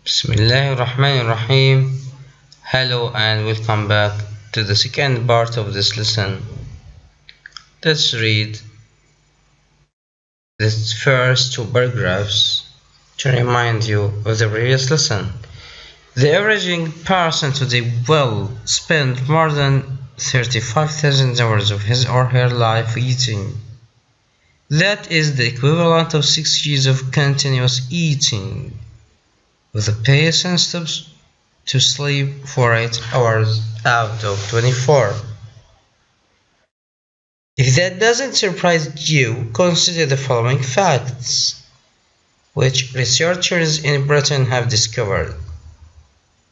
Bismillahirrahmanirrahim. Hello and welcome back to the second part of this lesson. Let's read the first two paragraphs to remind you of the previous lesson. The averaging person today will spend more than 35,000 hours of his or her life eating. That is the equivalent of 6 years of continuous eating, with a pace and stops to sleep for 8 hours out of 24. If that doesn't surprise you, consider the following facts, which researchers in Britain have discovered.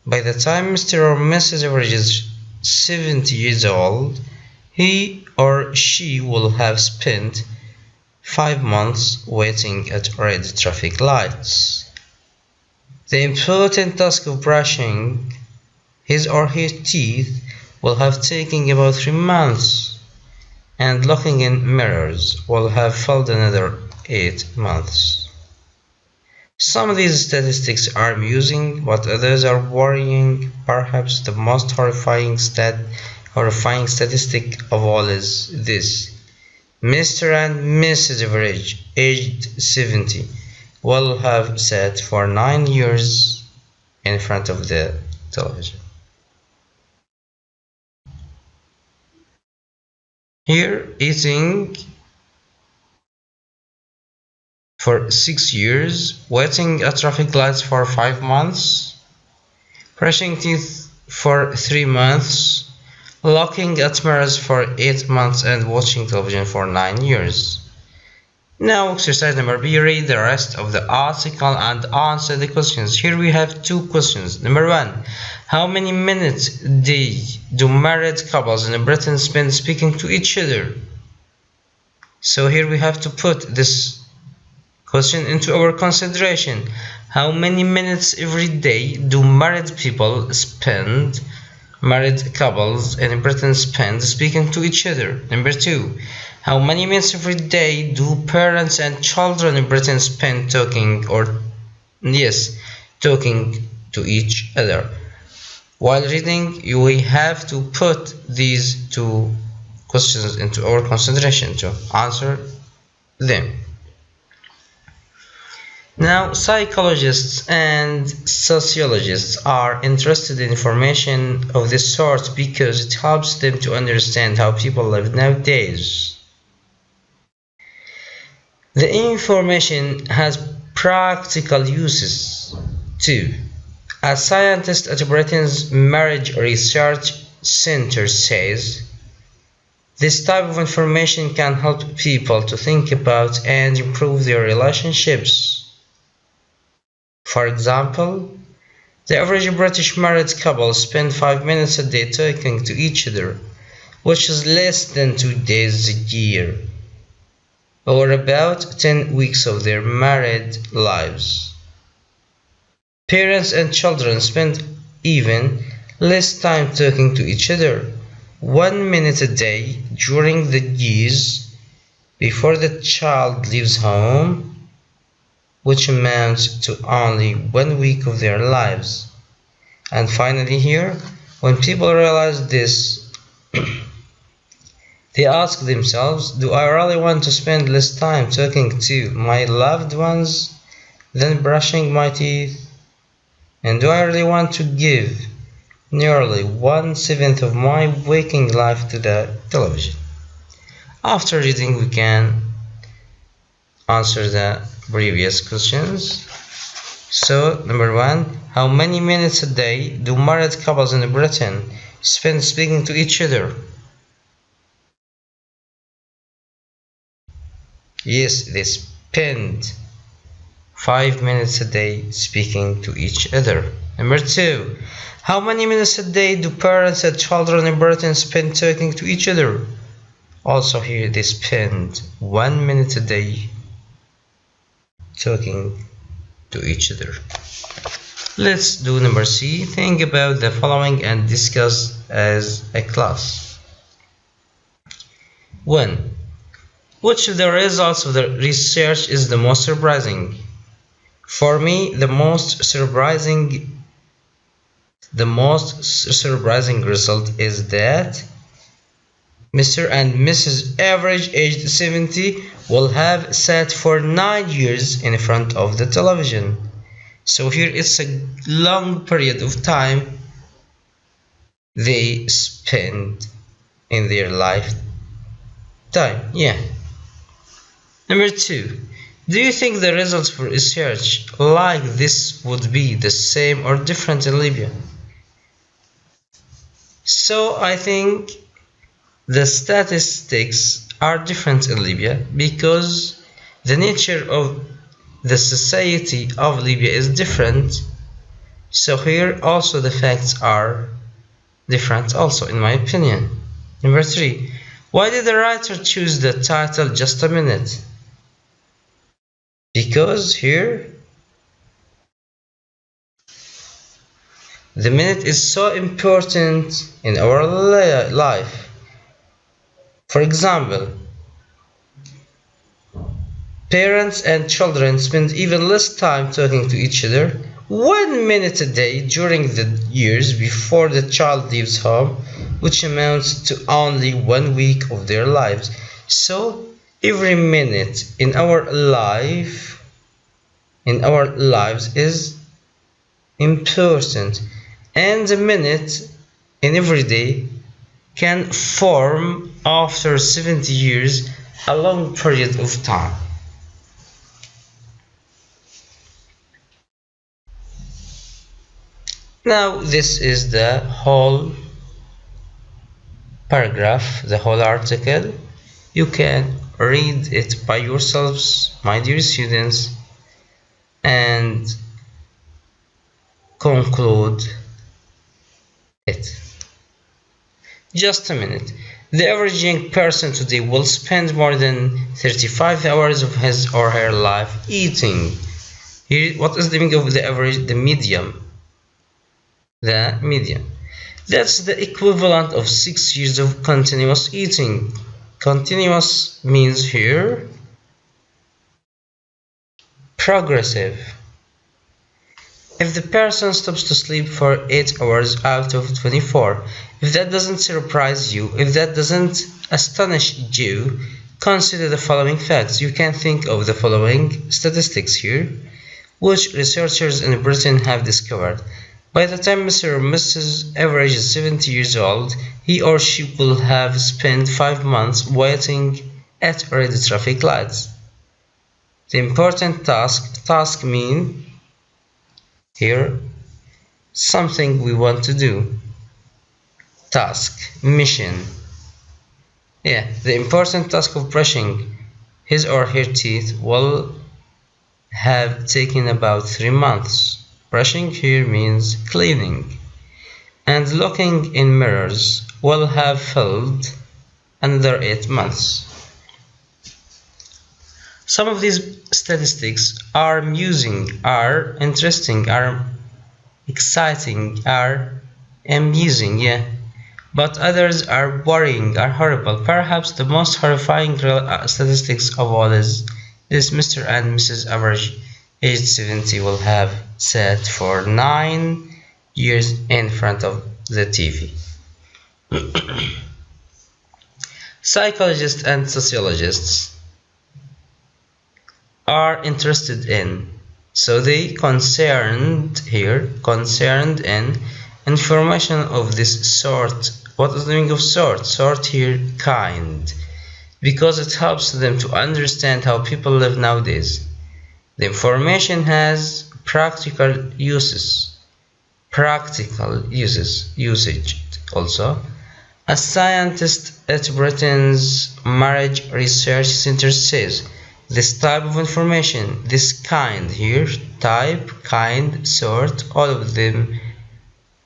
By the time Mr. or Mrs. Average is 70 years old, he or she will have spent 5 months waiting at red traffic lights. The important task of brushing his or her teeth will have taken about 3 months, and looking in mirrors will have filled another 8 months. Some of these statistics are amusing, but others are worrying. Perhaps the most horrifying statistic of all is this: Mr. and Mrs. Average, aged 70, will have sat for 9 years in front of the television. Here, eating for 6 years, waiting at traffic lights for 5 months, brushing teeth for 3 months, looking at mirrors for 8 months, and watching television for 9 years. Now, exercise number B, read the rest of the article and answer the questions. Here we have 2 questions. Number 1, how many minutes a day do married couples in Britain spend speaking to each other? So here we have to put this question into our consideration. How many minutes every day do married couples in Britain spend speaking to each other? Number 2, how many minutes every day do parents and children in Britain spend talking to each other? While reading, we have to put these 2 questions into our consideration to answer them. Now, psychologists and sociologists are interested in information of this sort because it helps them to understand how people live nowadays. The information has practical uses too. A scientist at Britain's Marriage Research Centre says, this type of information can help people to think about and improve their relationships. For example, the average British married couple spend 5 minutes a day talking to each other, which is less than 2 days a year, or about 10 weeks of their married lives. Parents and children spend even less time talking to each other, 1 minute a day during the years before the child leaves home, which amounts to only 1 week of their lives. And finally here, when people realize this, they ask themselves, do I really want to spend less time talking to my loved ones than brushing my teeth? And do I really want to give nearly 1/7 of my waking life to the television? After reading, we can answer the previous questions. So, number 1, how many minutes a day do married couples in Britain spend speaking to each other? Yes, they spend 5 minutes a day speaking to each other. Number 2, how many minutes a day do parents and children in Britain spend talking to each other? Also here they spend 1 minute a day talking to each other. Let's do number C. Think about the following and discuss as a class. 1. Which of the results of the research is the most surprising? For me, the most surprising result is that Mr. and Mrs. average aged 70 will have sat for 9 years in front of the television. So here it's a long period of time they spend in their lifetime. Yeah. Number 2. Do you think the results for research like this would be the same or different in Libya? So I think the statistics are different in Libya because the nature of the society of Libya is different. So here also the facts are different also, in my opinion. Number 3. Why did the writer choose the title Just a Minute? Because here the minute is so important in our life. For example, parents and children spend even less time talking to each other 1 minute a day during the years before the child leaves home, which amounts to only 1 week of their lives. So every minute in our lives is important, and a minute in every day can form after 70 years a long period of time. Now this is the whole paragraph, the whole article. You can read it by yourselves, my dear students, and conclude it. Just a minute. The average young person today will spend more than 35 hours of his or her life eating. Here, what is the meaning of the average? The medium. The medium. That's the equivalent of 6 years of continuous eating. Continuous means here progressive. If the person stops to sleep for 8 hours out of 24, if that doesn't surprise you, if that doesn't astonish you, consider the following facts. You can think of the following statistics here, which researchers in Britain have discovered. By the time Mr. or Mrs. average is 70 years old, he or she will have spent 5 months waiting at red traffic lights. The important task mean here something we want to do. Task, mission. Yeah, the important task of brushing his or her teeth will have taken about 3 months. Brushing here means cleaning. And looking in mirrors will have filled under 8 months. Some of these statistics are amusing, are interesting, are exciting, are amusing, yeah. But others are worrying, are horrible. Perhaps the most horrifying statistics of all is this: Mr. and Mrs. average aged 70 will have sat for 9 years in front of the TV. Psychologists and sociologists are interested in, so they concerned in information of this sort. What is the meaning of sort? Sort here, kind, because it helps them to understand how people live nowadays. The information has practical uses usage also. A scientist at Britain's Marriage Research Center says this type of information, this kind here, type, kind, sort, all of them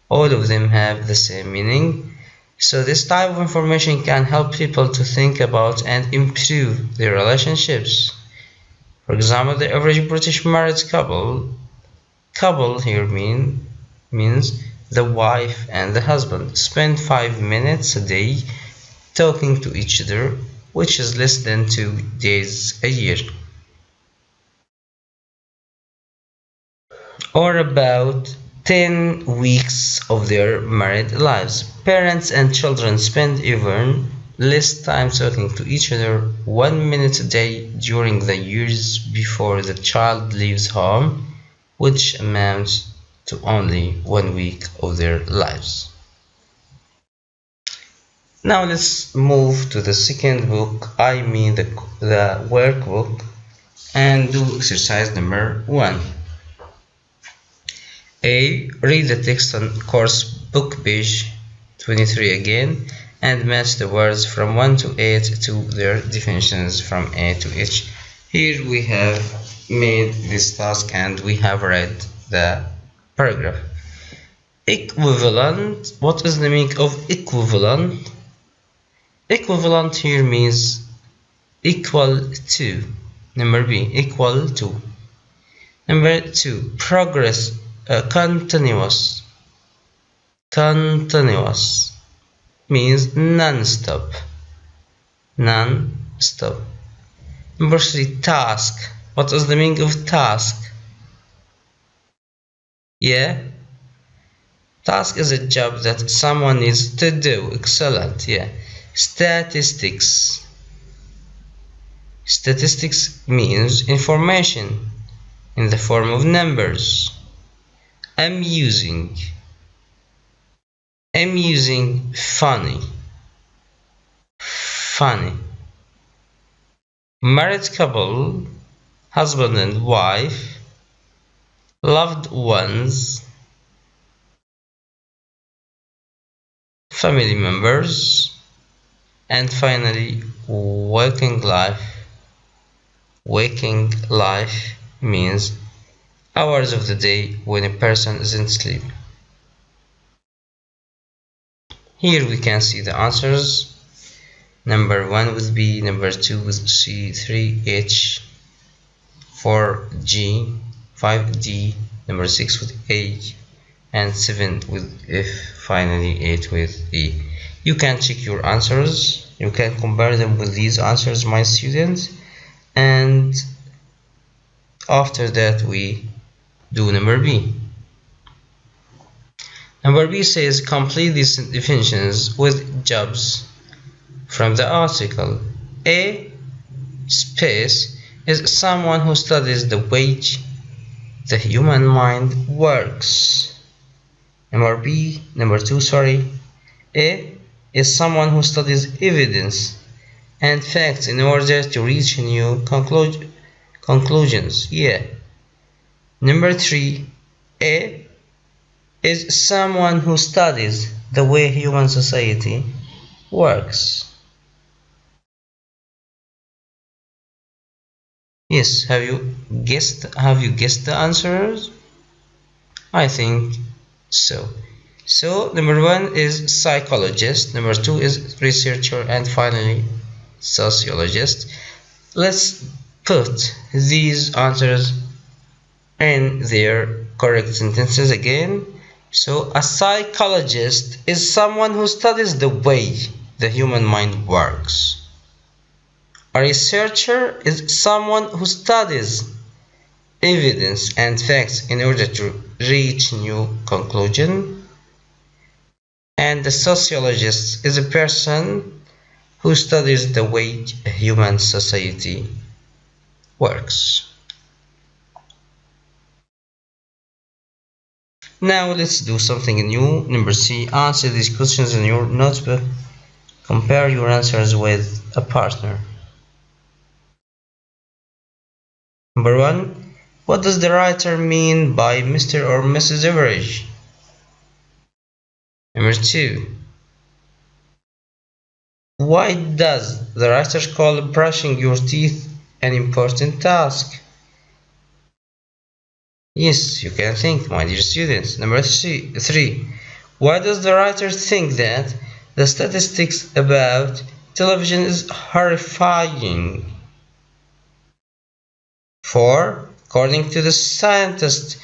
have the same meaning. So this type of information can help people to think about and improve their relationships. For example, the average British married couple here means the wife and the husband spend 5 minutes a day talking to each other, which is less than 2 days a year. or about 10 weeks of their married lives. Parents and children spend even less time talking to each other, 1 minute a day during the years before the child leaves home, which amounts to only 1 week of their lives. Now let's move to the second book, I mean the workbook, and do exercise number 1. A. Read the text on course book page 23 again and match the words from 1 to 8 to their definitions from A to H. Here we have made this task and we have read the paragraph. Equivalent. What is the meaning of equivalent? Equivalent here means equal to. Number B, equal to. Number 2, progress, continuous. Continuous means non-stop. Non-stop. Number 3, task. What is the meaning of task? Yeah. Task is a job that someone needs to do. Excellent. Yeah. Statistics. Statistics means information in the form of numbers. Amusing. Amusing, funny. Funny. Married couple, husband and wife. Loved ones. Family members. And finally, waking life. Waking life means hours of the day when a person isn't sleeping. Here we can see the answers. Number 1 with B, number 2 with C, 3 H, 4 G, 5 D, number 6 with A, and 7 with F, finally 8 with E. You can check your answers. You can compare them with these answers, my students. And after that we do number B. Number B says complete these definitions with jobs from the article. A space is someone who studies the way the human mind works. Number 2, A is someone who studies evidence and facts in order to reach new conclusions. Yeah. Number 3, A is someone who studies the way human society works. Yes, have you guessed the answers? I think so. So number 1 is psychologist, number 2 is researcher, and finally sociologist. Let's put these answers in their correct sentences again. So a psychologist is someone who studies the way the human mind works. A researcher is someone who studies evidence and facts in order to reach new conclusion. And the sociologist is a person who studies the way human society works. Now let's do something new. Number C, answer these questions in your notebook. Compare your answers with a partner. Number 1, what does the writer mean by Mr. or Mrs. Average? Number 2, why does the writer call brushing your teeth an important task? Yes, you can think, my dear students. Number 3, why does the writer think that the statistics about television is horrifying? 4, according to the scientist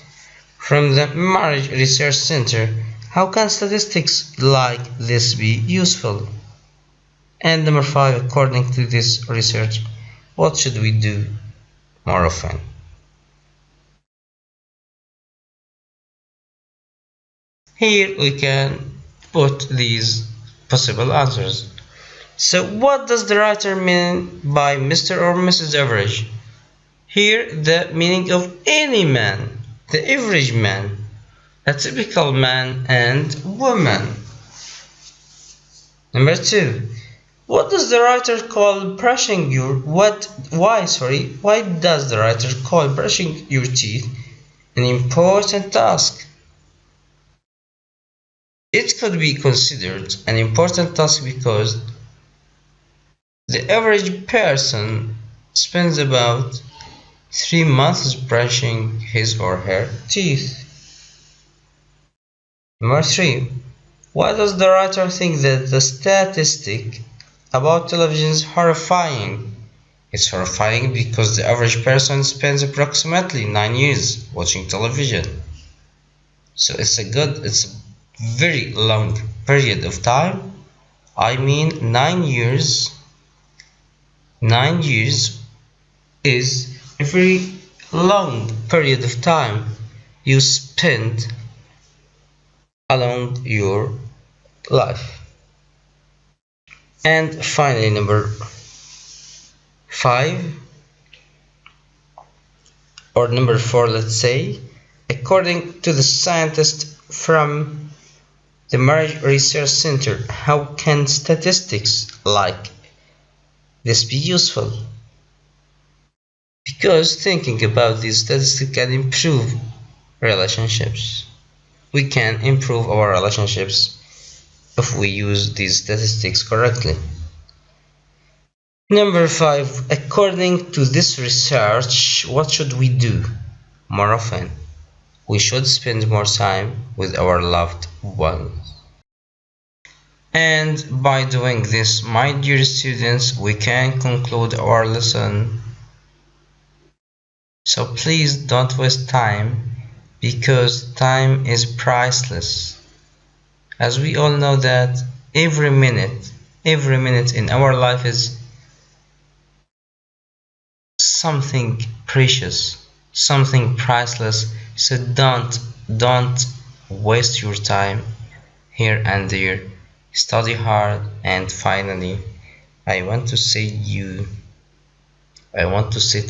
from the Marriage Research Center, how can statistics like this be useful? And number 5, according to this research, what should we do more often? Here we can put these possible answers. So what does the writer mean by Mr. or Mrs. Average? Here the meaning of any man, the average man, a typical man and woman. Number 2. What does the writer call brushing your why does the writer call brushing your teeth an important task? It could be considered an important task because the average person spends about 3 months brushing his or her teeth. Number 3. Why does the writer think that the statistic about television is horrifying? It's horrifying because the average person spends approximately 9 years watching television. So it's a very long period of time. I mean 9 years. 9 years is a very long period of time you spend along your life. And finally, number 5 or number 4, let's say, according to the scientist from the Marriage Research Center, how can statistics like this be useful? Because thinking about these statistics can improve relationships. We can improve our relationships if we use these statistics correctly. Number 5. According to this research, what should we do more often? We should spend more time with our loved ones. And by doing this, my dear students, we can conclude our lesson. So please don't waste time, because time is priceless. As we all know that every minute in our life is something precious, something priceless. So don't waste your time here and there. Study hard, and finally I want to say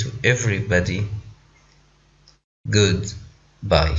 to everybody, goodbye.